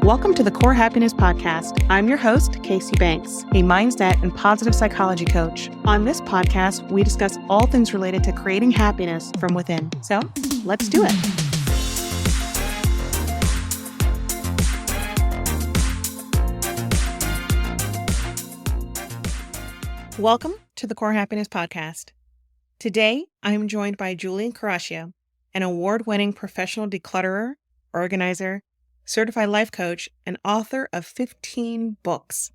Welcome to the Core Happiness Podcast. I'm your host, Kacee Banks, a mindset and positive psychology coach. On this podcast, we discuss all things related to creating happiness from within. So, let's do it. Welcome to the Core Happiness Podcast. Today, I'm joined by Julie Coraccio, an award-winning professional declutterer, organizer, certified life coach, and author of 15 books.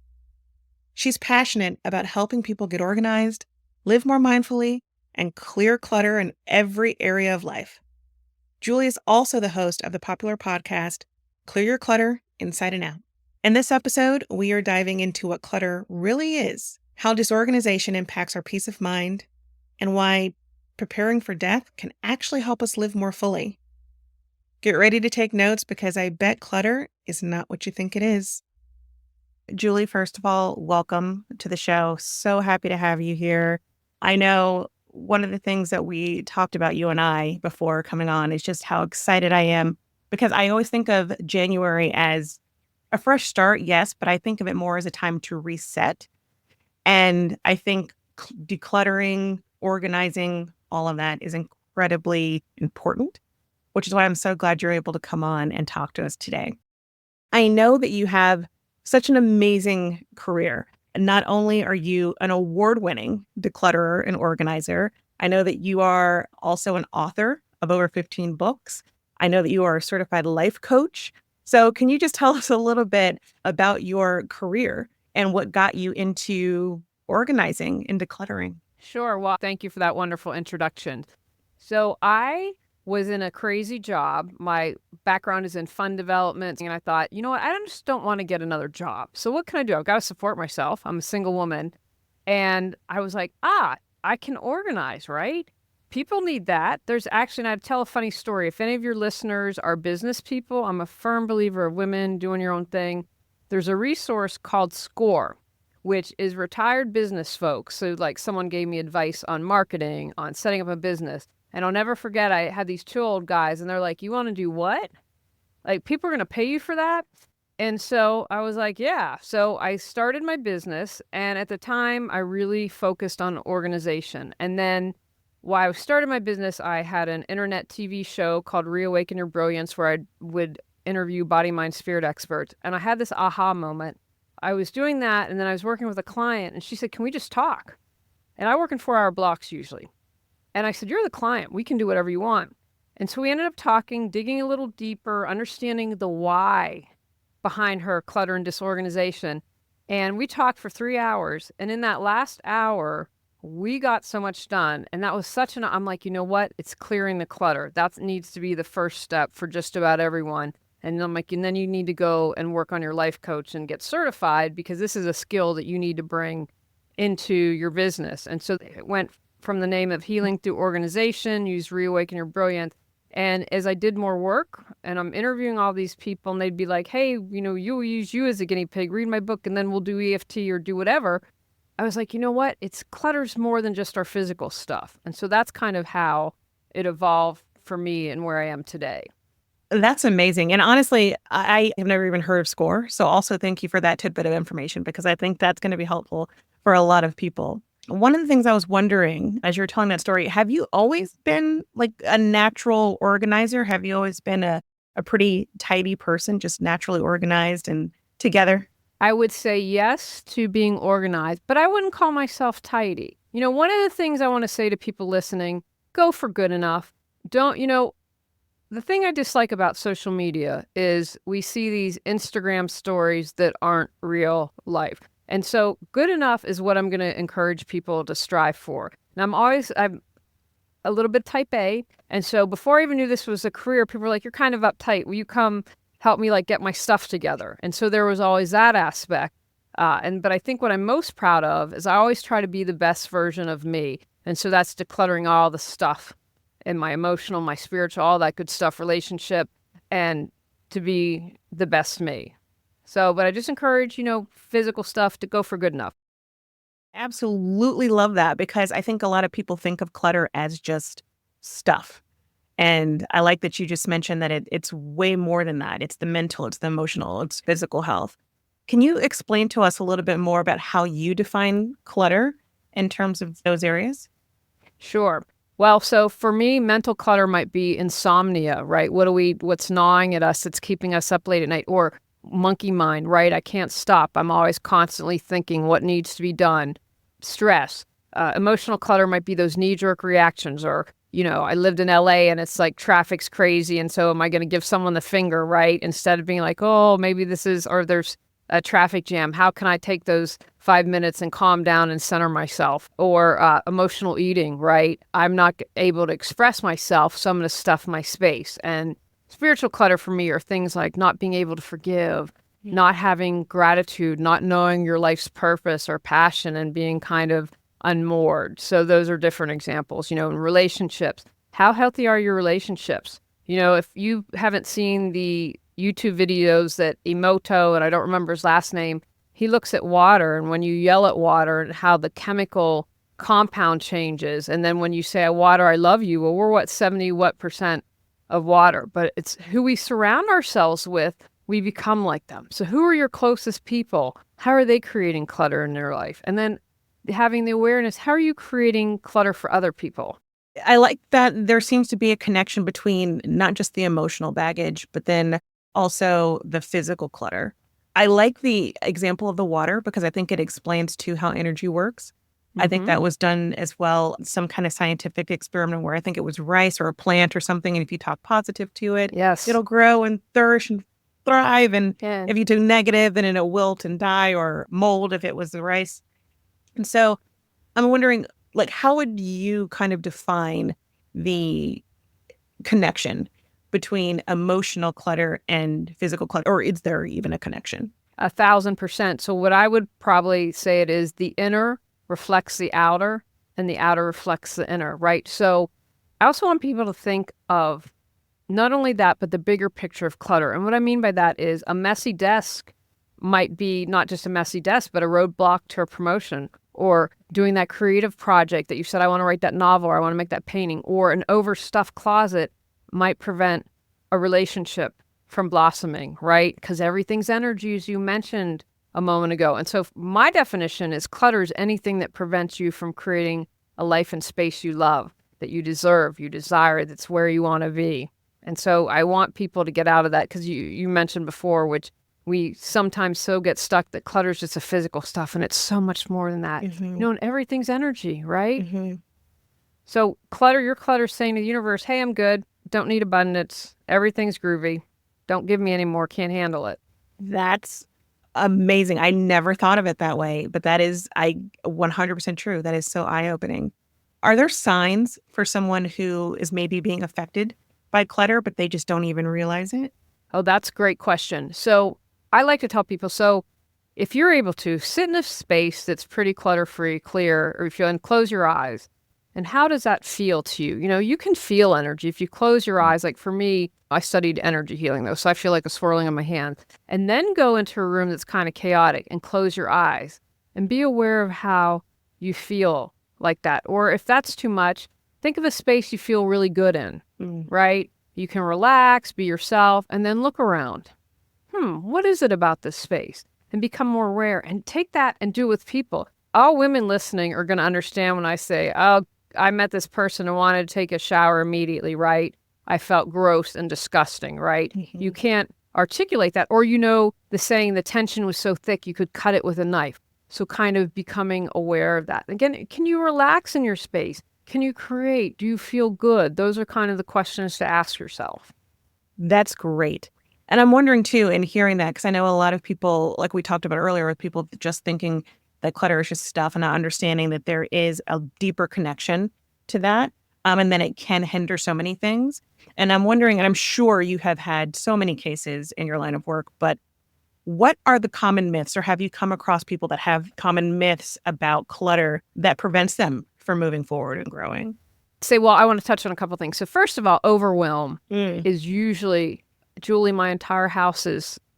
She's passionate about helping people get organized, live more mindfully, and clear clutter in every area of life. Julie is also the host of the popular podcast, Clear Your Clutter Inside and Out. In this episode, we are diving into what clutter really is, how disorganization impacts our peace of mind, and why preparing for death can actually help us live more fully. Get ready to take notes because I bet clutter is not what you think it is. Julie, first of all, welcome to the show. So happy to have you here. I know one of the things that we talked about, you and I, before coming on is just how excited I am because I always think of January as a fresh start, yes, but I think of it more as a time to reset. And I think decluttering, organizing, all of that is incredibly important, which is why I'm so glad you're able to come on and talk to us today. I know that you have such an amazing career. And not only are you an award-winning declutterer and organizer, I know that you are also an author of over 15 books. I know that you are a certified life coach. So can you just tell us a little bit about your career and what got you into organizing and decluttering? Sure. Well, thank you for that wonderful introduction. So I was in a crazy job. My background is in fund development. And I thought, you know what? I just don't want to get another job. So what can I do? I've got to support myself. I'm a single woman. And I was like, I can organize, right? People need that. There's actually, and I'd tell a funny story. If any of your listeners are business people, I'm a firm believer of women doing your own thing. There's a resource called SCORE, which is retired business folks. So like someone gave me advice on marketing, on setting up a business. And I'll never forget, I had these two old guys and they're like, you want to do what? Like people are going to pay you for that? And so I was like, yeah. So I started my business. And at the time, I really focused on organization. And then while I started my business, I had an internet TV show called Reawaken Your Brilliance where I would interview body, mind, spirit experts. And I had this aha moment. I was doing that. And then I was working with a client and she said, can we just talk? And I work in 4-hour blocks usually. And I said, you're the client. We can do whatever you want. And so we ended up talking, digging a little deeper, understanding the why behind her clutter and disorganization. And we talked for 3 hours. And in that last hour, we got so much done. And that was I'm like, you know what? It's clearing the clutter. That needs to be the first step for just about everyone. And I'm like, and then you need to go and work on your life coach and get certified because this is a skill that you need to bring into your business. And so it went from the name of Healing Through Organization, use Reawaken Your Brilliance. And as I did more work and I'm interviewing all these people and they'd be like, hey, you'll use you as a guinea pig, read my book and then we'll do EFT or do whatever. I was like, you know what? It's clutter's more than just our physical stuff. And so that's kind of how it evolved for me and where I am today. That's amazing. And honestly, I have never even heard of SCORE. So also thank you for that tidbit of information because I think that's going to be helpful for a lot of people. One of the things I was wondering as you were telling that story, have you always been like a natural organizer? Have you always been a pretty tidy person, just naturally organized and together? I would say yes to being organized, but I wouldn't call myself tidy. One of the things I want to say to people listening, go for good enough. The thing I dislike about social media is we see these Instagram stories that aren't real life. And so good enough is what I'm going to encourage people to strive for. And I'm a little bit type A. And so before I even knew this was a career, people were like, you're kind of uptight. Will you come help me get my stuff together? And so there was always that aspect. But I think what I'm most proud of is I always try to be the best version of me. And so that's decluttering all the stuff in my emotional, my spiritual, all that good stuff, relationship, and to be the best me. So, but I just encourage, physical stuff to go for good enough. Absolutely love that because I think a lot of people think of clutter as just stuff. And I like that you just mentioned that it's way more than that. It's the mental, it's the emotional, it's physical health. Can you explain to us a little bit more about how you define clutter in terms of those areas? Sure. Well, so for me, mental clutter might be insomnia, right? What's gnawing at us? It's keeping us up late at night, or monkey mind, right? I can't stop. I'm always constantly thinking what needs to be done. Stress. Emotional clutter might be those knee-jerk reactions, or, I lived in LA and it's like traffic's crazy. And so am I going to give someone the finger, right? Instead of being like, oh, maybe there's a traffic jam. How can I take those 5 minutes and calm down and center myself? Or emotional eating, right? I'm not able to express myself, so I'm going to stuff my space. And spiritual clutter for me are things like not being able to forgive, not having gratitude, not knowing your life's purpose or passion, and being kind of unmoored. So those are different examples. In relationships, how healthy are your relationships? If you haven't seen the YouTube videos that Emoto, and I don't remember his last name, he looks at water, and when you yell at water and how the chemical compound changes, and then when you say, water, I love you, well, we're 70% of water, but it's who we surround ourselves with, we become like them. So who are your closest people? How are they creating clutter in their life? And then having the awareness, how are you creating clutter for other people? I like that there seems to be a connection between not just the emotional baggage, but then also the physical clutter. I like the example of the water because I think it explains too how energy works. I think that was done as well, some kind of scientific experiment where I think it was rice or a plant or something. And if you talk positive to it, Yes. it'll grow and flourish and thrive. And Yeah. if you do negative, then it'll wilt and die or mold if it was the rice. And so I'm wondering, how would you kind of define the connection between emotional clutter and physical clutter, or is there even a connection? 1,000%. So what I would probably say it is the inner reflects the outer and the outer reflects the inner, right? So I also want people to think of not only that, but the bigger picture of clutter. And what I mean by that is a messy desk might be not just a messy desk, but a roadblock to a promotion, or doing that creative project that you said, I want to write that novel, or I want to make that painting, or an overstuffed closet might prevent a relationship from blossoming, right? Because everything's energy, as you mentioned a moment ago. And so my definition is clutter is anything that prevents you from creating a life and space you love, that you deserve, you desire, that's where you want to be. And so I want people to get out of that, because you mentioned before, which we sometimes so get stuck that clutter is just a physical stuff, and it's so much more than that. And everything's energy, right? So your clutter is saying to the universe, hey, I'm good. Don't need abundance. Everything's groovy. Don't give me any more. Can't handle it. That's amazing. I never thought of it that way, but that is 100% true. That is so eye-opening. Are there signs for someone who is maybe being affected by clutter, but they just don't even realize it? Oh, that's a great question. So I like to tell people, so if you're able to sit in a space that's pretty clutter-free, clear, or if you close your eyes, and how does that feel to you? You can feel energy. If you close your eyes, like for me, I studied energy healing though, so I feel like a swirling in my hand. And then go into a room that's kind of chaotic and close your eyes and be aware of how you feel like that. Or if that's too much, think of a space you feel really good in, right? You can relax, be yourself, and then look around. What is it about this space? And become more aware, and take that and do it with people. All women listening are going to understand when I say, oh, I met this person and wanted to take a shower immediately, right? I felt gross and disgusting, right? You can't articulate that. Or the saying, the tension was so thick you could cut it with a knife. So kind of becoming aware of that. Again, can you relax in your space? Can you create? Do you feel good? Those are kind of the questions to ask yourself. That's great. And I'm wondering too, in hearing that, because I know a lot of people, like we talked about earlier, with people just thinking that clutter is just stuff and not understanding that there is a deeper connection to that. And then it can hinder so many things. And I'm wondering, and I'm sure you have had so many cases in your line of work, but what are the common myths, or have you come across people that have common myths about clutter that prevents them from moving forward and growing? Well, I want to touch on a couple things. So first of all, overwhelm is usually, Julie, my entire house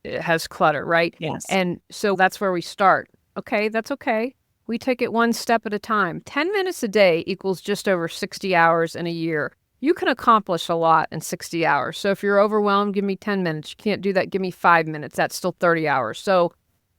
has clutter, right? Yes. And so that's where we start. Okay, that's okay. We take it one step at a time. 10 minutes a day equals just over 60 hours in a year. you can accomplish a lot in 60 hours. So if you're overwhelmed, give me 10 minutes. You can't do that, give me 5 minutes. That's still 30 hours. So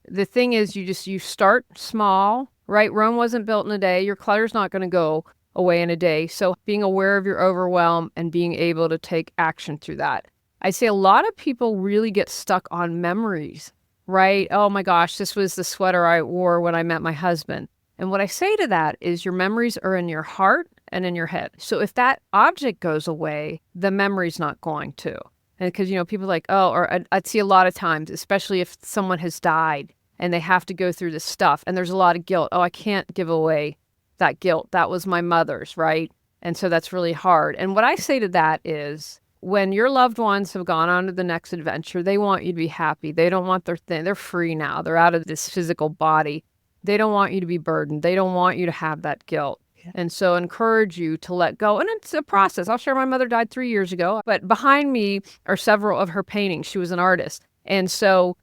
the thing is, you start small, right? Rome wasn't built in a day. Your clutter's not going to go away in a day. So being aware of your overwhelm and being able to take action through that. I say a lot of people really get stuck on memories, right? Oh my gosh, this was the sweater I wore when I met my husband. And what I say to that is your memories are in your heart and in your head. So if that object goes away, the memory's not going to. And because, people are like, oh, or I'd see a lot of times, especially if someone has died and they have to go through this stuff and there's a lot of guilt. Oh, I can't give away that guilt. That was my mother's, right? And so that's really hard. And what I say to that is when your loved ones have gone on to the next adventure, they want you to be happy. They don't want their thing. They're free now. They're out of this physical body. They don't want you to be burdened. They don't want you to have that guilt. And so encourage you to let go. And it's a process. I'll share my mother died 3 years ago, but behind me are several of her paintings. She was an artist. And so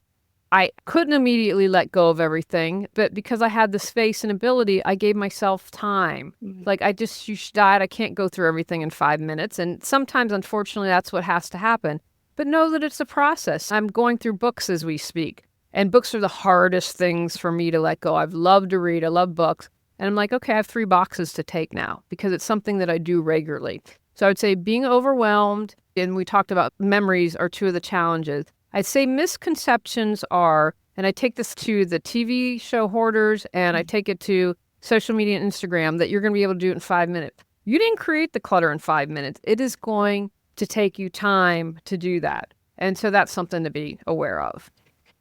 I couldn't immediately let go of everything, but because I had the space and ability, I gave myself time. Like she died. I can't go through everything in 5 minutes. And sometimes, unfortunately, that's what has to happen. But know that it's a process. I'm going through books as we speak. And books are the hardest things for me to let go. I've loved to read. I love books. And I'm like, okay, I have 3 boxes to take now because it's something that I do regularly. So I would say being overwhelmed, and we talked about memories are 2 of the challenges. I'd say misconceptions are, and I take this to the TV show hoarders and I take it to social media and Instagram, that you're going to be able to do it in 5 minutes. You didn't create the clutter in 5 minutes. It is going to take you time to do that. And so that's something to be aware of.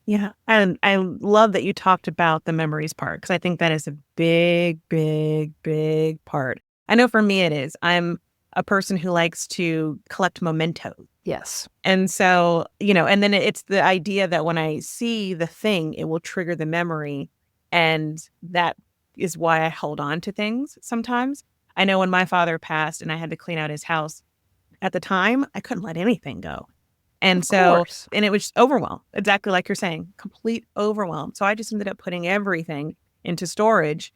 Yeah. And I love that you talked about the memories part, because I think that is a big, big, big part. I know for me it is. I'm a person who likes to collect mementos. Yes. And so, and then it's the idea that when I see the thing, it will trigger the memory. And that is why I hold on to things sometimes. I know when my father passed and I had to clean out his house, at the time, I couldn't let anything go. And and it was overwhelm, exactly like you're saying, complete overwhelm. So I just ended up putting everything into storage.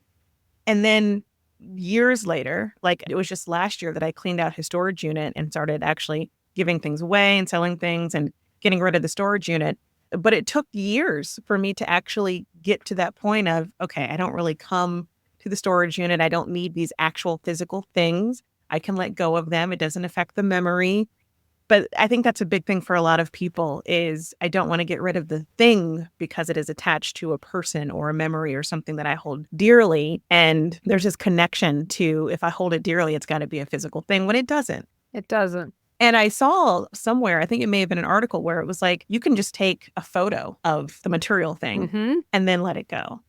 And then years later, like it was just last year that I cleaned out his storage unit and started actually giving things away and selling things and getting rid of the storage unit. But it took years for me to actually get to that point of, okay, I don't really come to the storage unit. I don't need these actual physical things. I can let go of them. It doesn't affect the memory. But I think that's a big thing for a lot of people is I don't want to get rid of the thing because it is attached to a person or a memory or something that I hold dearly. And there's this connection to, if I hold it dearly, it's got to be a physical thing, when it doesn't. It doesn't. And I saw somewhere, I think it may have been an article where it was like, you can just take a photo of the material thing and then let it go.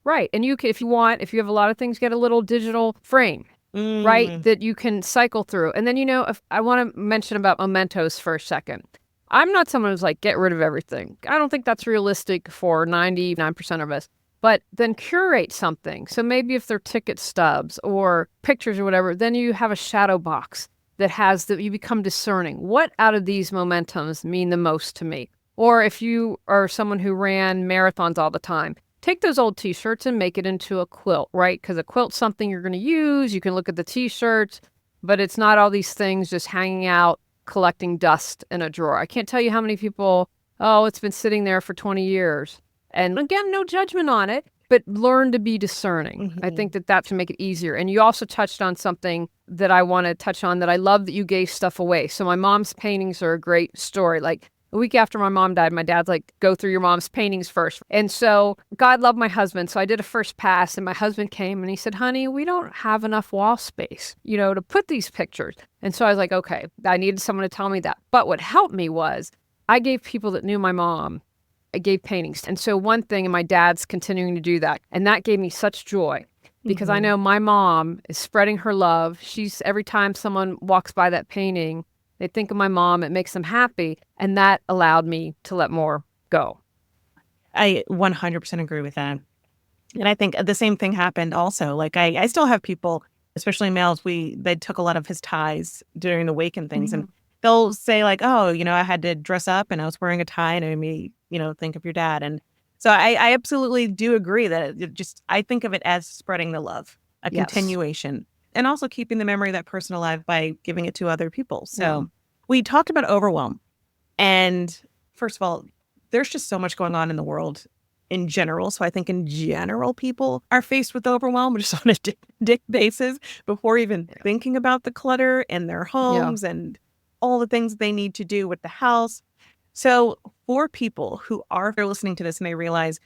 Right. And you can, if you have a lot of things, get a little digital frame. Right, that you can cycle through. And then, if I want to mention about mementos for a second. I'm not someone who's like, get rid of everything. I don't think that's realistic for 99% of us. But then curate something. So maybe if they're ticket stubs or pictures or whatever, then you have a shadow box that you become discerning. What out of these momentums mean the most to me? Or if you are someone who ran marathons all the time, take those old t-shirts and make it into a quilt, right? Because a quilt's something you're going to use. You can look at the t-shirts, but it's not all these things just hanging out, collecting dust in a drawer. I can't tell you how many people, oh, it's been sitting there for 20 years. And again, no judgment on it, but learn to be discerning. I think that should make it easier. And you also touched on something that I want to touch on, that I love that you gave stuff away. So my mom's paintings are a great story. Like, a week after my mom died, my dad's like, go through your mom's paintings first. And so God loved my husband. So I did a first pass and my husband came and he said, honey, we don't have enough wall space, to put these pictures. And so I was like, okay, I needed someone to tell me that. But what helped me was I gave people that knew my mom, I gave paintings. And so one thing, and my dad's continuing to do that. And that gave me such joy because I know my mom is spreading her love. Every time someone walks by that painting, they think of my mom, it makes them happy. And that allowed me to let more go. I 100% agree with that. And I think the same thing happened also. Like I still have people, especially males, they took a lot of his ties during the wake and things. And they'll say like, oh, I had to dress up and I was wearing a tie and it made me, think of your dad. And so I absolutely do agree that I think of it as spreading the love, a continuation. and also keeping the memory of that person alive by giving it to other people. So we talked about overwhelm. And first of all, there's just so much going on in the world in general. So I think in general, people are faced with overwhelm just on a dick basis before even thinking about the clutter in their homes and all the things they need to do with the house. So for people who are listening to this and they realize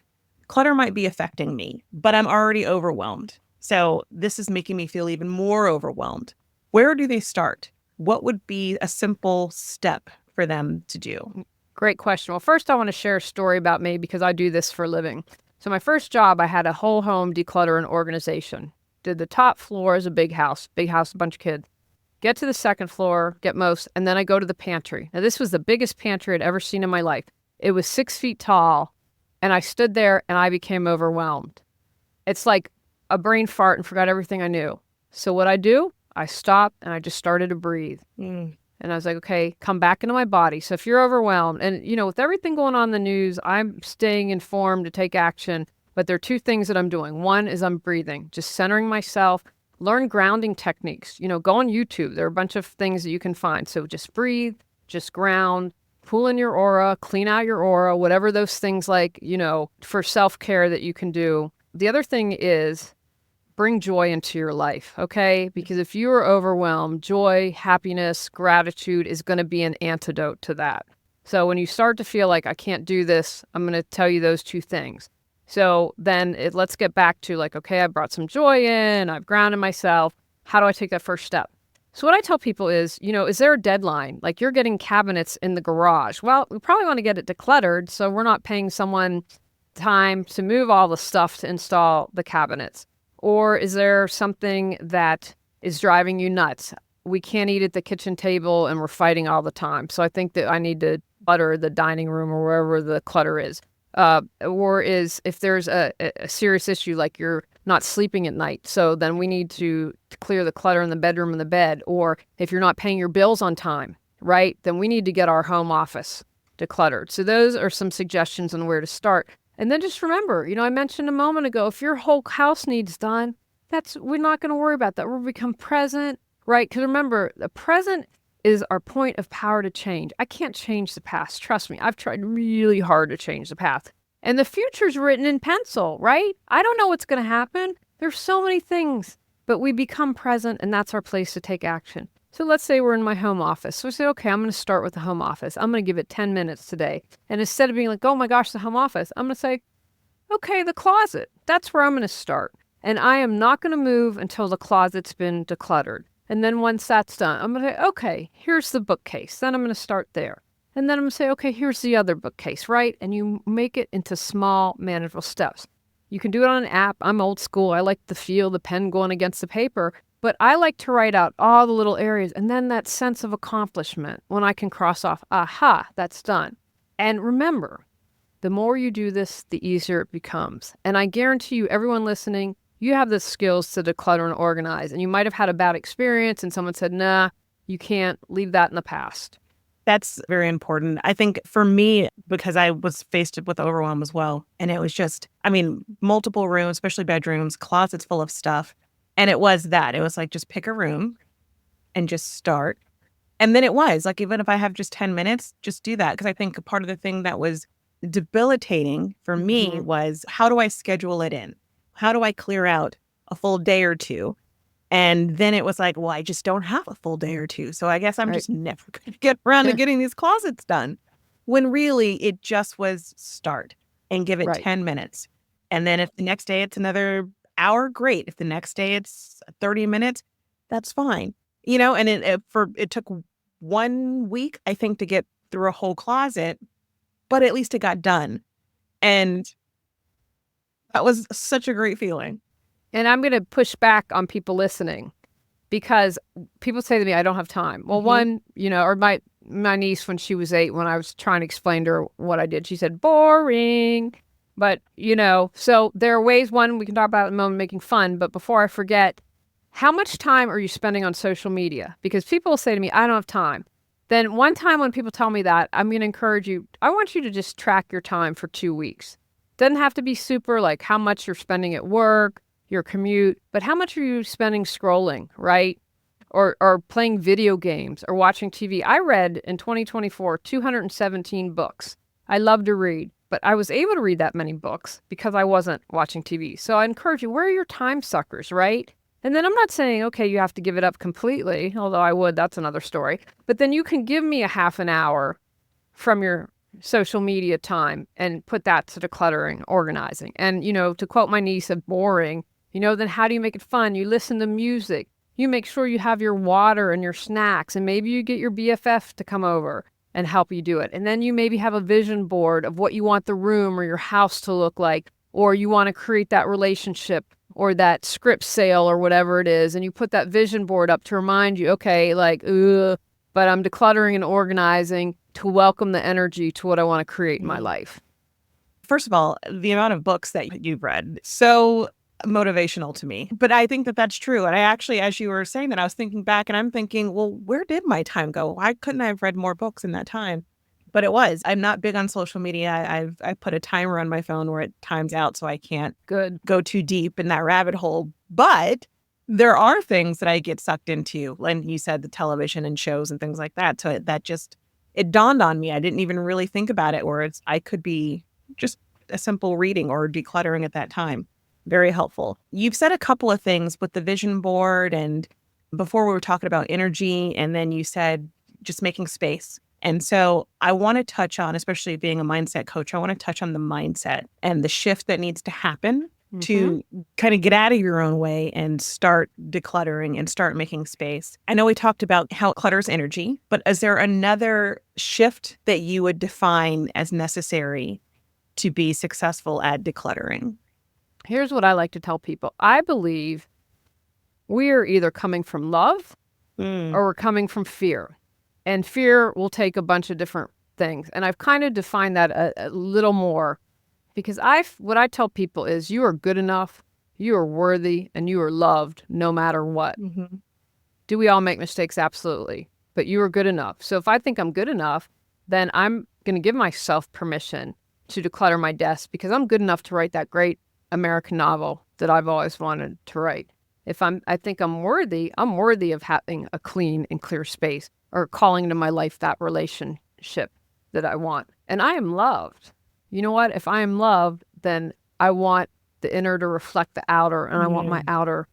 clutter might be affecting me, but I'm already overwhelmed. So this is making me feel even more overwhelmed. Where do they start? What would be a simple step for them to do? Great question. Well, first I want to share a story about me because I do this for a living. So my first job, I had a whole home declutter and organization. Did the top floor is a big house, a bunch of kids. Get to the second floor, get most, and then I go to the pantry. Now this was the biggest pantry I'd ever seen in my life. It was 6 feet tall, and I stood there and I became overwhelmed. It's like a brain fart and forgot everything I knew. So what I do, I stopped and I just started to breathe. And I was like, okay, come back into my body. So if you're overwhelmed, and with everything going on in the news, I'm staying informed to take action. But there are two things that I'm doing. One is I'm breathing, just centering myself, learn grounding techniques. Go on YouTube. There are a bunch of things that you can find. So just breathe, just ground, pull in your aura, clean out your aura, whatever those things for self-care that you can do. The other thing is bring joy into your life, okay? Because if you are overwhelmed, joy, happiness, gratitude is going to be an antidote to that. So when you start to feel like I can't do this, I'm going to tell you those two things. So then let's get back to okay, I brought some joy in, I've grounded myself. How do I take that first step? So what I tell people is, is there a deadline? Like you're getting cabinets in the garage. Well, we probably want to get it decluttered, so we're not paying someone time to move all the stuff to install the cabinets. Or is there something that is driving you nuts? We can't eat at the kitchen table and we're fighting all the time. So I think that I need to clutter the dining room or wherever the clutter is. Or if there's a serious issue, like you're not sleeping at night. So then we need to clear the clutter in the bedroom and the bed. Or if you're not paying your bills on time, right? Then we need to get our home office decluttered. So those are some suggestions on where to start. And then just remember, I mentioned a moment ago, if your whole house needs done, we're not going to worry about that. We'll become present, right? Because remember, the present is our point of power to change. I can't change the past. Trust me, I've tried really hard to change the past. And the future's written in pencil, right? I don't know what's going to happen. There's so many things, but we become present and that's our place to take action. So let's say we're in my home office. So we say, okay, I'm going to start with the home office. I'm going to give it 10 minutes today. And instead of being like, oh my gosh, the home office, I'm going to say, okay, the closet. That's where I'm going to start. And I am not going to move until the closet's been decluttered. And then once that's done, I'm going to say, okay, here's the bookcase. Then I'm going to start there. And then I'm going to say, okay, here's the other bookcase, right? And you make it into small, manageable steps. You can do it on an app. I'm old school. I like to feel the pen going against the paper. But I like to write out all the little areas and then that sense of accomplishment when I can cross off, aha, that's done. And remember, the more you do this, the easier it becomes. And I guarantee you, everyone listening, you have the skills to declutter and organize. And you might have had a bad experience and someone said, nah, you can't, leave that in the past. That's very important. I think for me, because I was faced with overwhelm as well, and it was just, multiple rooms, especially bedrooms, closets full of stuff. And it was like, just pick a room and just start. And then it was like, even if I have just 10 minutes, just do that. Because I think part of the thing that was debilitating for me was, how do I schedule it in? How do I clear out a full day or two? And then it was like, well, I just don't have a full day or two. So I guess I'm just never going to get around to getting these closets done. When really it just was start and give it 10 minutes. And then if the next day it's another hour, great. If the next day it's 30 minutes, that's fine. And it took 1 week, I think, to get through a whole closet, but at least it got done. And that was such a great feeling. And I'm going to push back on people listening because people say to me, I don't have time. Well, one, or my niece, when she was 8, when I was trying to explain to her what I did, she said, boring. But, so there are ways, one, we can talk about in a moment, making fun. But before I forget, how much time are you spending on social media? Because people say to me, I don't have time. Then one time when people tell me that, I'm going to encourage you, I want you to just track your time for 2 weeks. Doesn't have to be super like how much you're spending at work, your commute, but how much are you spending scrolling, right? Or playing video games or watching TV. I read in 2024 217 books. I love to read, but I was able to read that many books because I wasn't watching TV. So I encourage you, where are your time suckers, right? And then I'm not saying, okay, you have to give it up completely, although I would, that's another story. But then you can give me a half an hour from your social media time and put that to decluttering, organizing. And, to quote my niece of boring, then how do you make it fun? You listen to music. You make sure you have your water and your snacks, and maybe you get your BFF to come over and help you do it. And then you maybe have a vision board of what you want the room or your house to look like, or you want to create that relationship or that script sale or whatever it is. And you put that vision board up to remind you, okay, but I'm decluttering and organizing to welcome the energy to what I want to create in my life. First of all, the amount of books that you've read, so motivational to me. But I think that that's true. And I actually, as you were saying that, I was thinking back and I'm thinking, well, where did my time go? Why couldn't I have read more books in that time? But it was. I'm not big on social media. I put a timer on my phone where it times out so I can't go too deep in that rabbit hole. But there are things that I get sucked into. And you said the television and shows and things like that. So it dawned on me. I didn't even really think about it, where I could be just a simple reading or decluttering at that time. Very helpful. You've said a couple of things with the vision board, and before we were talking about energy, and then you said just making space. And so I want to touch on, especially being a mindset coach, I want to touch on the mindset and the shift that needs to happen to kind of get out of your own way and start decluttering and start making space. I know we talked about how clutter's energy, but is there another shift that you would define as necessary to be successful at decluttering? Here's what I like to tell people. I believe we are either coming from love or we're coming from fear. And fear will take a bunch of different things. And I've kind of defined that a little more, because what I tell people is you are good enough, you are worthy, and you are loved no matter what. Mm-hmm. Do we all make mistakes? Absolutely. But you are good enough. So if I think I'm good enough, then I'm going to give myself permission to declutter my desk because I'm good enough to write that great American novel that I've always wanted to write. If I think I'm worthy of having a clean and clear space or calling into my life that relationship that I want. And I am loved. You know what? If I am loved, then I want the inner to reflect the outer, and I want my outer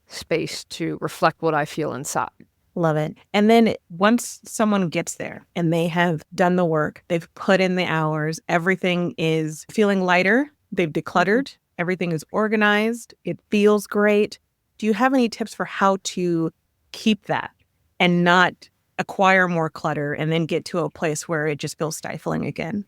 space to reflect what I feel inside. Love it. And then once someone gets there and they have done the work, they've put in the hours, everything is feeling lighter, they've decluttered, everything is organized, it feels great. Do you have any tips for how to keep that and not acquire more clutter and then get to a place where it just feels stifling again?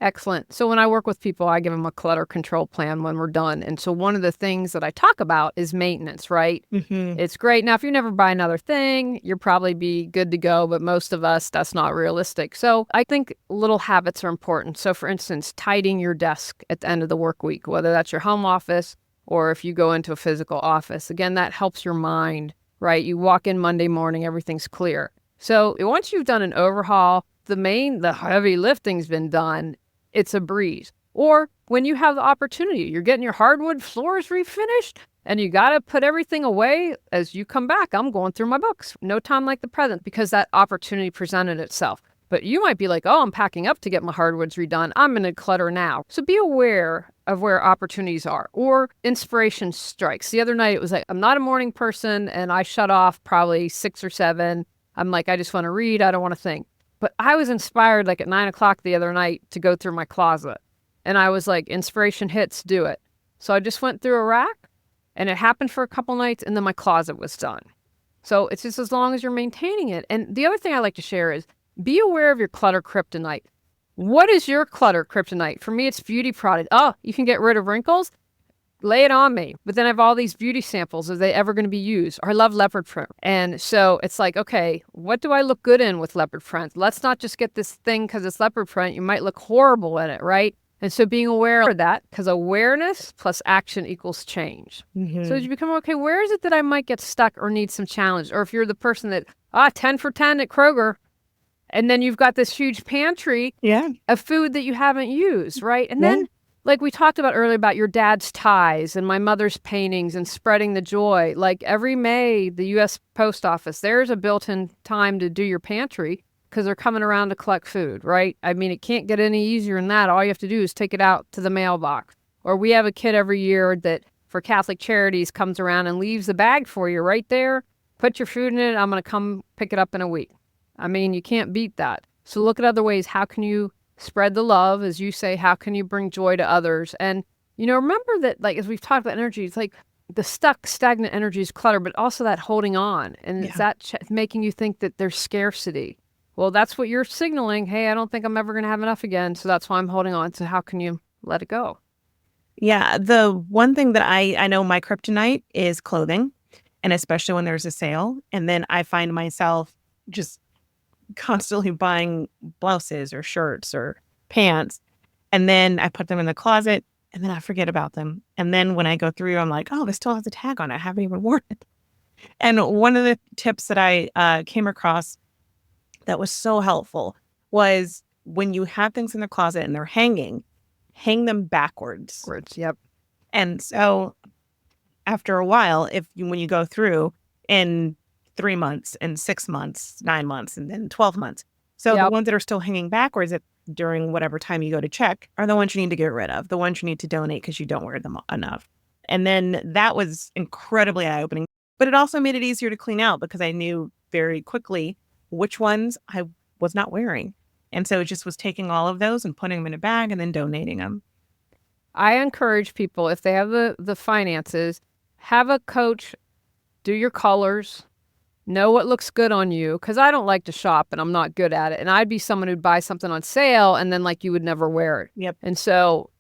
Excellent. So when I work with people, I give them a clutter control plan when we're done. And so one of the things that I talk about is maintenance, right? Mm-hmm. It's great. Now, if you never buy another thing, you'll probably be good to go. But most of us, that's not realistic. So I think little habits are important. So for instance, tidying your desk at the end of the work week, whether that's your home office or if you go into a physical office. Again, that helps your mind, right? You walk in Monday morning, everything's clear. So once you've done an overhaul, the heavy lifting's been done, it's a breeze. Or when you have the opportunity, you're getting your hardwood floors refinished and you got to put everything away as you come back. I'm going through my books. No time like the present because that opportunity presented itself. But you might be like, oh, I'm packing up to get my hardwoods redone. I'm going to clutter now. So be aware of where opportunities are or inspiration strikes. The other night it was like, I'm not a morning person and I shut off probably 6 or 7. I'm like, I just want to read. I don't want to think. But I was inspired like at 9 o'clock the other night to go through my closet. And I was like, inspiration hits, do it. So I just went through a rack and it happened for a couple nights and then my closet was done. So it's just as long as you're maintaining it. And the other thing I like to share is be aware of your clutter kryptonite. What is your clutter kryptonite? For me, it's beauty product. Oh, you can get rid of wrinkles? Lay it on me. But then I have all these beauty samples. Are they ever going to be used? Or I love leopard print. And so it's like, okay, what do I look good in with leopard print? Let's not just get this thing because it's leopard print. You might look horrible in it, right? And so being aware of that, because awareness plus action equals change. Mm-hmm. So as you become, okay, where is it that I might get stuck or need some challenge? Or if you're the person that, 10 for 10 at Kroger, and then you've got this huge pantry of food that you haven't used, right? And then Like we talked about earlier about your dad's ties and my mother's paintings and spreading the joy. Like every May, the U.S. Post Office, there's a built-in time to do your pantry because they're coming around to collect food, right? I mean, it can't get any easier than that. All you have to do is take it out to the mailbox. Or we have a kid every year that for Catholic Charities comes around and leaves the bag for you right there. Put your food in it. I'm going to come pick it up in a week. I mean, you can't beat that. So look at other ways. How can you spread the love? As you say, how can you bring joy to others? And, remember that, like, as we've talked about energy, it's like the stagnant energy is clutter, but also that holding on. And it's that making you think that there's scarcity. Well, that's what you're signaling. Hey, I don't think I'm ever going to have enough again. So that's why I'm holding on. So how can you let it go? Yeah. The one thing that I know my kryptonite is clothing, and especially when there's a sale. And then I find myself just constantly buying blouses or shirts or pants. And then I put them in the closet and then I forget about them. And then when I go through, I'm like, oh, this still has a tag on it. I haven't even worn it. And one of the tips that I came across that was so helpful was when you have things in the closet and they're hanging, hang them backwards. Yep. And so after a while, when you go through in 3 months and 6 months, 9 months, and then 12 months. So the ones that are still hanging backwards during whatever time you go to check are the ones you need to get rid of, the ones you need to donate because you don't wear them enough. And then that was incredibly eye-opening. But it also made it easier to clean out because I knew very quickly which ones I was not wearing. And so it just was taking all of those and putting them in a bag and then donating them. I encourage people, if they have the finances, have a coach do your colors, know what looks good on you, because I don't like to shop and I'm not good at it. And I'd be someone who'd buy something on sale and then like you would never wear it. Yep. And so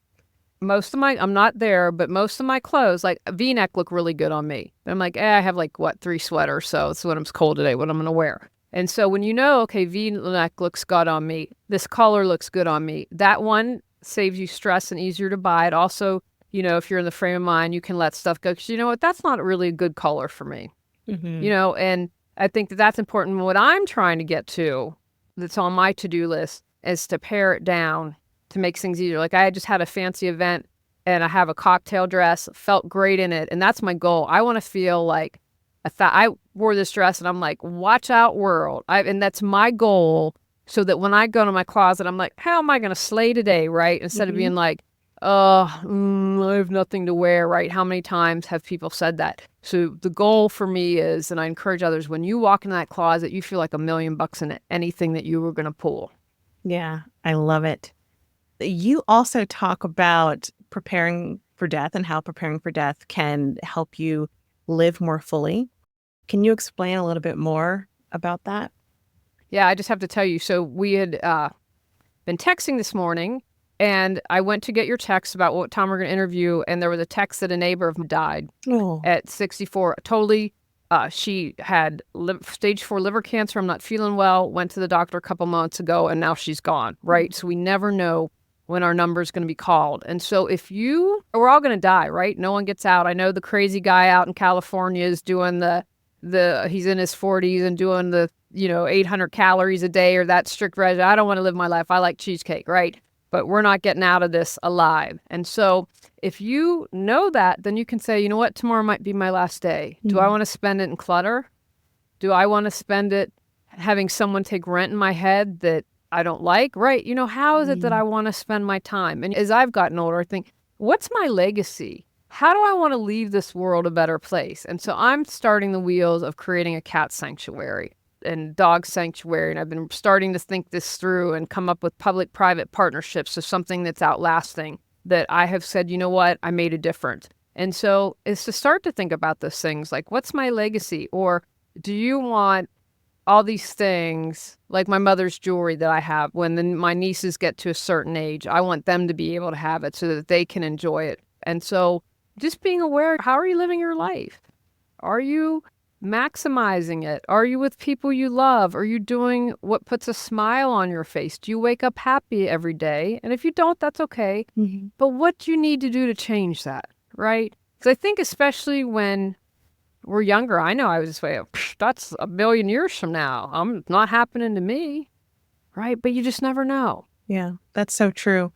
I'm not there, but most of my clothes, like a V-neck look really good on me. I'm like, I have 3 sweaters, so it's when it's cold today, what I'm going to wear. And so when okay, V-neck looks good on me, this color looks good on me, that one saves you stress and easier to buy. It also, if you're in the frame of mind, you can let stuff go because you know what, that's not really a good color for me. Mm-hmm. And I think that's important. What I'm trying to get to, that's on my to-do list, is to pare it down to make things easier. Like I just had a fancy event and I have a cocktail dress, felt great in it. And that's my goal. I want to feel like I wore this dress and I'm like, watch out world. And that's my goal so that when I go to my closet, I'm like, how am I going to slay today, right? Instead of being like, I have nothing to wear, right? How many times have people said that? So the goal for me is, and I encourage others, when you walk in that closet, you feel like $1 million in anything that you were going to pull. Yeah, I love it. You also talk about preparing for death and how preparing for death can help you live more fully. Can you explain a little bit more about that? Yeah, I just have to tell you. So we had been texting this morning, and I went to get your text about what time we're going to interview, and there was a text that a neighbor of mine died at 64. Totally, she had stage 4 liver cancer. I'm not feeling well. Went to the doctor a couple months ago, and now she's gone, right? So we never know when our number is going to be called. And so we're all going to die, right? No one gets out. I know the crazy guy out in California is doing he's in his 40s and doing the 800 calories a day or that strict regimen. I don't want to live my life. I like cheesecake, right? But we're not getting out of this alive. And so if you know that, then you can say, you know what, tomorrow might be my last day. Do I want to spend it in clutter? Do I want to spend it having someone take rent in my head that I don't like? Right. How is it that I want to spend my time? And as I've gotten older, I think, what's my legacy? How do I want to leave this world a better place? And so I'm starting the wheels of creating a cat sanctuary and dog sanctuary. And I've been starting to think this through and come up with public-private partnerships. So something that's outlasting that I have said, you know what, I made a difference. And so it's to start to think about those things like, what's my legacy? Or do you want all these things like my mother's jewelry that I have when my nieces get to a certain age? I want them to be able to have it so that they can enjoy it. And so just being aware, how are you living your life? Are you maximizing it? Are you with people you love? Are you doing what puts a smile on your face? Do you wake up happy every day? And if you don't, that's okay. But what do you need to do to change that, right? Because I think especially when we're younger, I know I was this way, that's 1 million years from now. I'm not happening to me, right? But you just never know. Yeah, that's so true.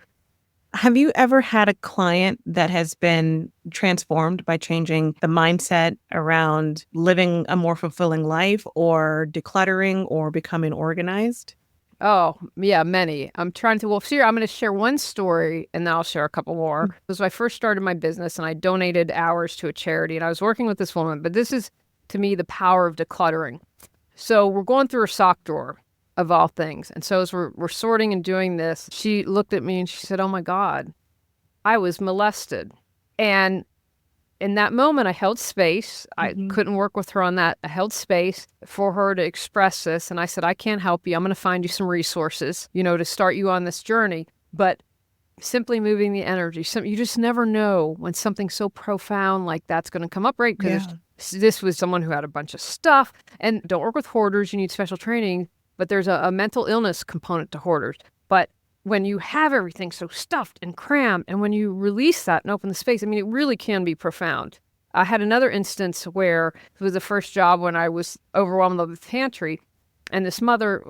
Have you ever had a client that has been transformed by changing the mindset around living a more fulfilling life or decluttering or becoming organized? Oh, yeah, many. I'm trying to, well, here, I'm going to share one story and then I'll share a couple more. This was when I first started my business and I donated hours to a charity and I was working with this woman, but this is to me the power of decluttering. So we're going through her sock drawer of all things. And so as we're sorting and doing this, she looked at me and she said, "Oh my God, I was molested." And in that moment, I held space. I couldn't work with her on that. I held space for her to express this. And I said, "I can't help you. I'm going to find you some resources, to start you on this journey." But simply moving the energy, you just never know when something so profound like that's going to come up, right? Because this was someone who had a bunch of stuff. And don't work with hoarders. You need special training. But there's a mental illness component to hoarders. But when you have everything so stuffed and crammed, and when you release that and open the space, I mean, it really can be profound. I had another instance where it was the first job when I was overwhelmed with the pantry, and this mother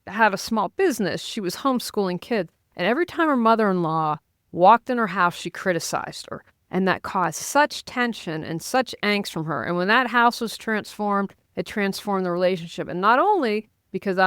had a small business. She was homeschooling kids, and every time her mother-in-law walked in her house, she criticized her, and that caused such tension and such angst from her. And when that house was transformed, it transformed the relationship. And not only because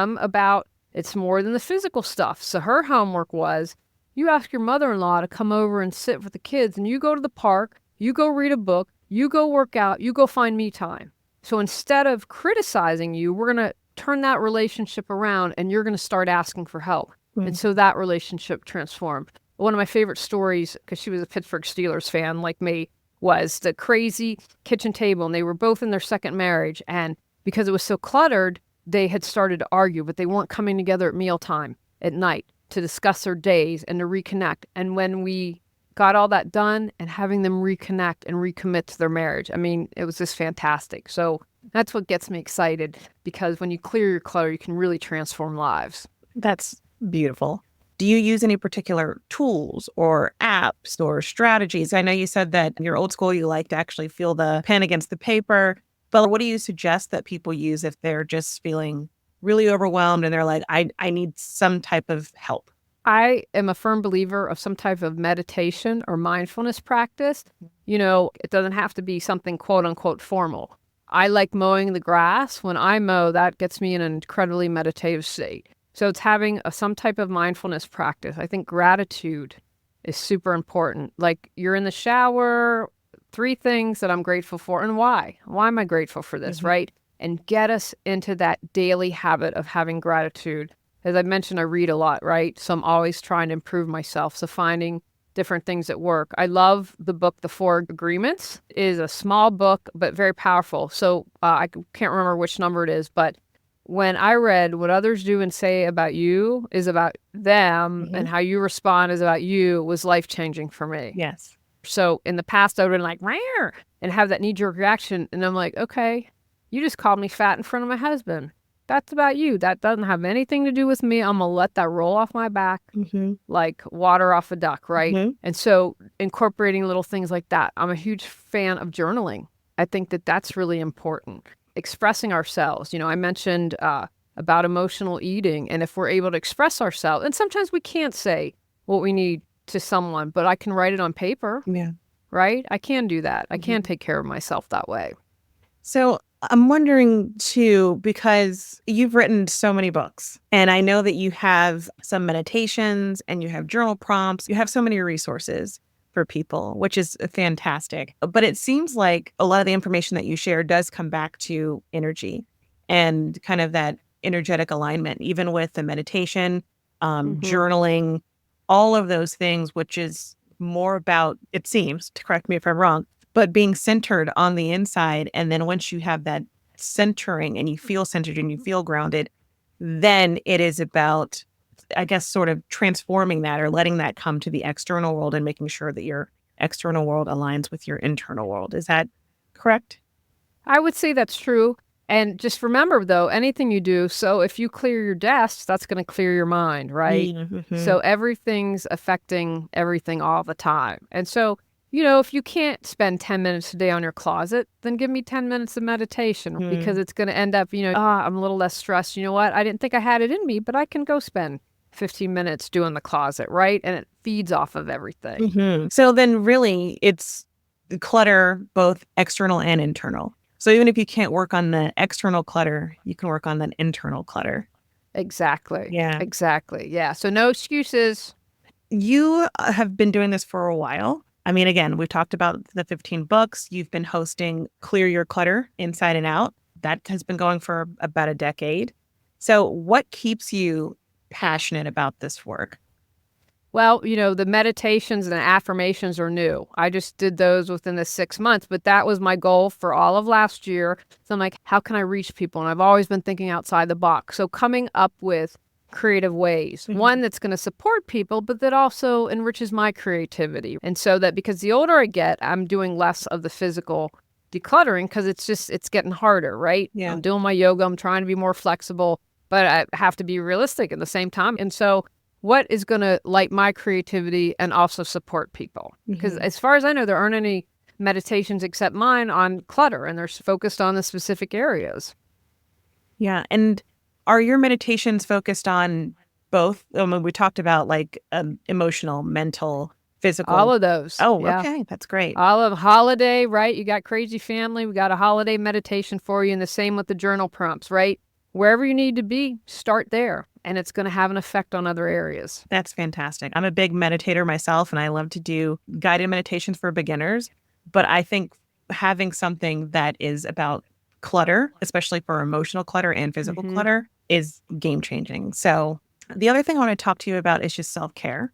it's more than the physical stuff. So her homework was, you ask your mother-in-law to come over and sit with the kids, and you go to the park, you go read a book, you go work out, you go find me time. So instead of criticizing you, we're going to turn that relationship around and you're going to start asking for help. And so that relationship transformed. One of my favorite stories, because she was a Pittsburgh Steelers fan like me, was the crazy kitchen table. And they were both in their second marriage. And because it was so cluttered, they had started to argue, but they weren't coming together at mealtime at night to discuss their days and to reconnect. And when we got all that done and having them reconnect and recommit to their marriage, I mean, it was just fantastic. So that's what gets me excited, because when you clear your clutter, you can really transform lives. That's beautiful. Do you use any particular tools or apps or strategies? I know you said that you're old school, you like to actually feel the pen against the paper. But what do you suggest that people use if they're just feeling really overwhelmed and they're like, I need some type of help? I am a firm believer of some type of meditation or mindfulness practice. It doesn't have to be something quote unquote formal. I like mowing the grass. When I mow, that gets me in an incredibly meditative state. So it's having some type of mindfulness practice. I think gratitude is super important. Like, you're in the shower, 3 things that I'm grateful for and why. Why am I grateful for this, right? And get us into that daily habit of having gratitude. As I mentioned, I read a lot, right? So I'm always trying to improve myself. So finding different things at work. I love the book, The 4 Agreements. It is a small book, but very powerful. So I can't remember which number it is, but when I read what others do and say about you is about them, and how you respond is about you, was life-changing for me. Yes. So in the past, I would have been like, "Rare," and have that knee-jerk reaction. And I'm like, okay, you just called me fat in front of my husband. That's about you. That doesn't have anything to do with me. I'm going to let that roll off my back like water off a duck, right? And so incorporating little things like that. I'm a huge fan of journaling. I think that that's really important. Expressing ourselves. I mentioned about emotional eating. And if we're able to express ourselves, and sometimes we can't say what we need to someone, but I can write it on paper. Yeah. Right? I can do that. I can take care of myself that way. So I'm wondering too, because you've written so many books, and I know that you have some meditations and you have journal prompts. You have so many resources for people, which is fantastic. But it seems like a lot of the information that you share does come back to energy and kind of that energetic alignment, even with the meditation, journaling, all of those things, which is more about, it seems, to correct me if I'm wrong, but being centered on the inside. And then once you have that centering and you feel centered and you feel grounded, then it is about, I guess, sort of transforming that or letting that come to the external world and making sure that your external world aligns with your internal world. Is that correct? I would say that's true. And just remember, though, anything you do, so if you clear your desk, that's going to clear your mind, right? So everything's affecting everything all the time. And so, if you can't spend 10 minutes a day on your closet, then give me 10 minutes of meditation, because it's going to end up, I'm a little less stressed. You know what? I didn't think I had it in me, but I can go spend 15 minutes doing the closet, right? And it feeds off of everything. So then really it's clutter, both external and internal. So even if you can't work on the external clutter, you can work on the internal clutter. Exactly. Yeah. Exactly. Yeah. So no excuses. You have been doing this for a while. I mean, again, we've talked about the 15 books. You've been hosting Clear Your Clutter Inside and Out. That has been going for about a decade. So what keeps you passionate about this work? Well, the meditations and the affirmations are new. I just did those within the 6 months, but that was my goal for all of last year. So I'm like, how can I reach people? And I've always been thinking outside the box. So coming up with creative ways, one that's going to support people, but that also enriches my creativity. And so that because the older I get, I'm doing less of the physical decluttering because it's getting harder, right? Yeah. I'm doing my yoga. I'm trying to be more flexible, but I have to be realistic at the same time. And so what is going to light my creativity and also support people? Because as far as I know, there aren't any meditations except mine on clutter, and they're focused on the specific areas. Yeah. And are your meditations focused on both? I mean, we talked about like emotional, mental, physical. All of those. Oh, yeah. okay. That's great. All of holiday, right? You got crazy family. We got a holiday meditation for you, and the same with the journal prompts, right? Wherever you need to be, start there. And it's going to have an effect on other areas. That's fantastic. I'm a big meditator myself, and I love to do guided meditations for beginners. But I think having something that is about clutter, especially for emotional clutter and physical clutter, is game changing. So the other thing I want to talk to you about is just self-care.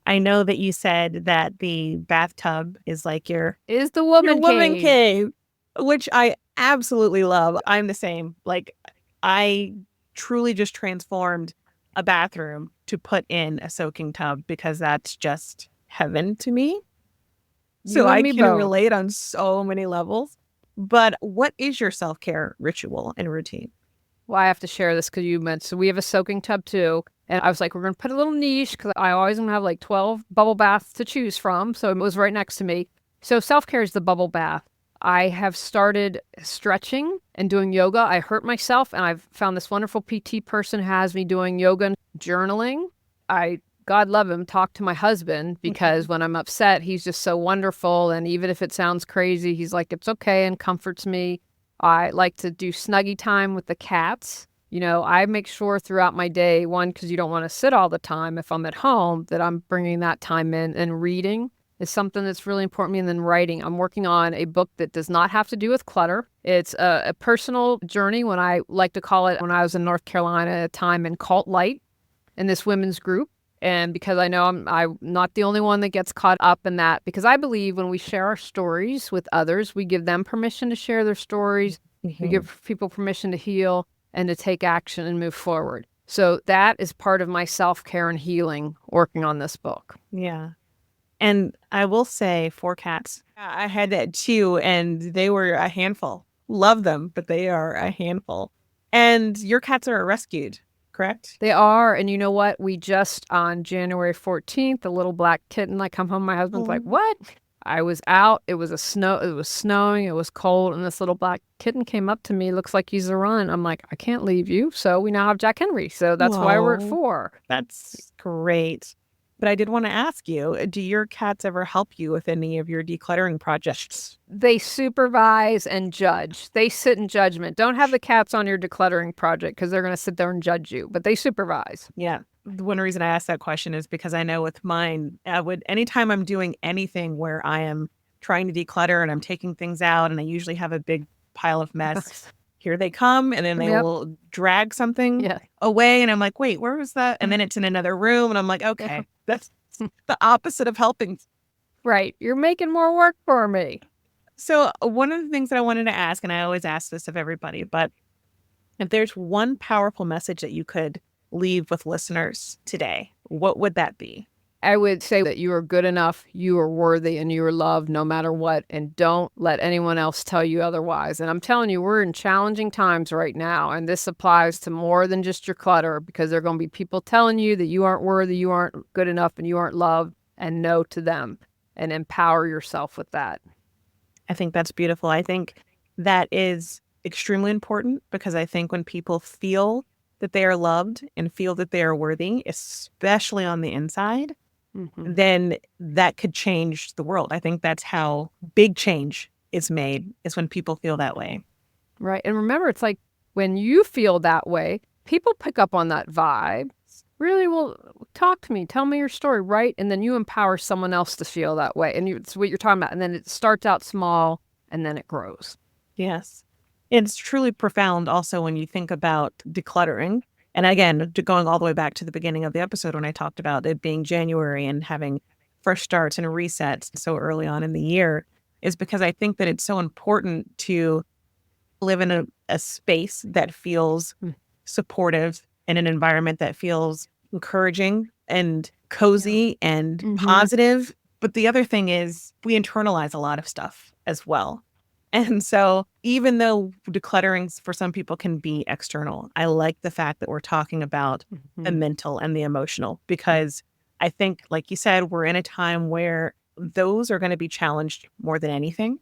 I know that you said that the bathtub is like your woman cave, which I absolutely love. I'm the same. Like, I truly just transformed a bathroom to put in a soaking tub because that's just heaven to me. So I can relate on so many levels. But what is your self-care ritual and routine? Well, I have to share this because you mentioned, so we have a soaking tub too. And I was like, we're going to put a little niche because I always want to have like 12 bubble baths to choose from. So it was right next to me. So self-care is the bubble bath. I have started stretching and doing yoga. I hurt myself, and I've found this wonderful PT person who has me doing yoga and journaling. God love him, talk to my husband because when I'm upset, he's just so wonderful. And even if it sounds crazy, he's like, it's okay, and comforts me. I like to do snuggie time with the cats. I make sure throughout my day, one, because you don't want to sit all the time if I'm at home, that I'm bringing that time in, and reading is something that's really important to me. And then writing. I'm working on a book that does not have to do with clutter. It's a personal journey, when I like to call it, when I was in North Carolina at a time in Cult Light in this women's group. And because I know I'm not the only one that gets caught up in that, because I believe when we share our stories with others, we give them permission to share their stories. We give people permission to heal and to take action and move forward. So that is part of my self-care and healing, working on this book. Yeah. And I will say 4 cats. I had that too, and they were a handful. Love them, but they are a handful. And your cats are rescued, correct? They are. And you know what? We just, on January 14th, a little black kitten, I come home, my husband's like, what? I was out. It was snowing. It was cold. And this little black kitten came up to me. Looks like he's a run. I'm like, I can't leave you. So we now have Jack Henry. So that's why we're at 4. That's great. But I did want to ask you, do your cats ever help you with any of your decluttering projects? They supervise and judge. They sit in judgment. Don't have the cats on your decluttering project because they're going to sit there and judge you, but they supervise. Yeah. One reason I asked that question is because I know with mine, anytime I'm doing anything where I am trying to declutter and I'm taking things out, and I usually have a big pile of mess, here they come, and then they will drag something away, and I'm like, wait, where was that? And then it's in another room, and I'm like, okay, that's the opposite of helping. Right. You're making more work for me. So one of the things that I wanted to ask, and I always ask this of everybody, but if there's one powerful message that you could leave with listeners today, what would that be? I would say that you are good enough, you are worthy, and you are loved no matter what. And don't let anyone else tell you otherwise. And I'm telling you, we're in challenging times right now. And this applies to more than just your clutter, because there are going to be people telling you that you aren't worthy, you aren't good enough, and you aren't loved. And no to them, and empower yourself with that. I think that's beautiful. I think that is extremely important, because I think when people feel that they are loved and feel that they are worthy, especially on the inside, then that could change the world. I think that's how big change is made, is when people feel that way. Right. And remember, it's like when you feel that way, people pick up on that vibe. Really, well, talk to me. Tell me your story, right? And then you empower someone else to feel that way. And it's what you're talking about. And then it starts out small and then it grows. Yes. It's truly profound also when you think about decluttering. And again, going all the way back to the beginning of the episode when I talked about it being January and having fresh starts and resets so early on in the year, is because I think that it's so important to live in a space that feels supportive, in an environment that feels encouraging and cozy and positive. But the other thing is we internalize a lot of stuff as well. And so even though decluttering for some people can be external, I like the fact that we're talking about the mental and the emotional, because I think, like you said, we're in a time where those are going to be challenged more than anything.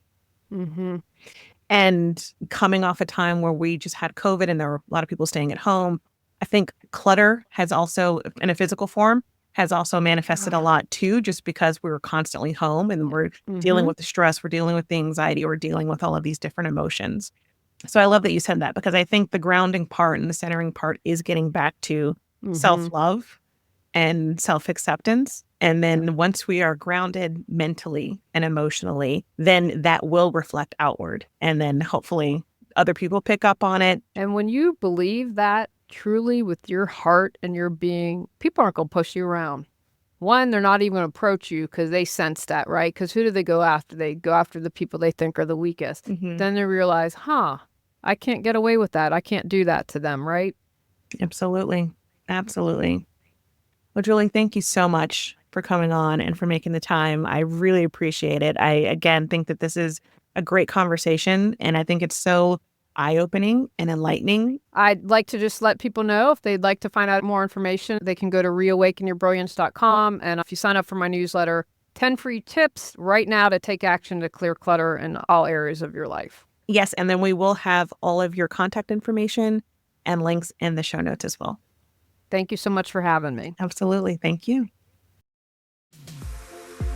And coming off a time where we just had COVID and there were a lot of people staying at home, I think clutter has also, in a physical form, has also manifested a lot too, just because we were constantly home and we're dealing with the stress, we're dealing with the anxiety, we're dealing with all of these different emotions. So I love that you said that, because I think the grounding part and the centering part is getting back to self-love and self-acceptance. And then once we are grounded mentally and emotionally, then that will reflect outward. And then hopefully other people pick up on it. And when you believe that truly with your heart and your being, people aren't going to push you around. One, they're not even going to approach you because they sense that, right? Because who do they go after? They go after the people they think are the weakest. Then they realize, I can't get away with that. I can't do that to them, right? Absolutely. Absolutely. Well, Julie, thank you so much for coming on and for making the time. I really appreciate it. I, again, think that this is a great conversation, and I think it's so eye-opening and enlightening. I'd like to just let people know if they'd like to find out more information, they can go to reawakenyourbrilliance.com. And if you sign up for my newsletter, 10 free tips right now to take action to clear clutter in all areas of your life. Yes, and then we will have all of your contact information and links in the show notes as well. Thank you so much for having me. Absolutely. Thank you.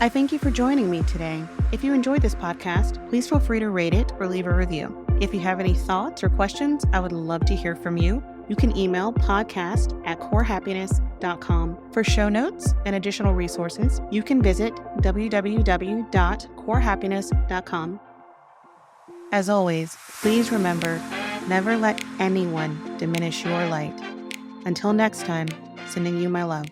I thank you for joining me today. If you enjoyed this podcast, please feel free to rate it or leave a review. If you have any thoughts or questions, I would love to hear from you. You can email podcast@corehappiness.com. For show notes and additional resources, you can visit www.corehappiness.com. As always, please remember, never let anyone diminish your light. Until next time, sending you my love.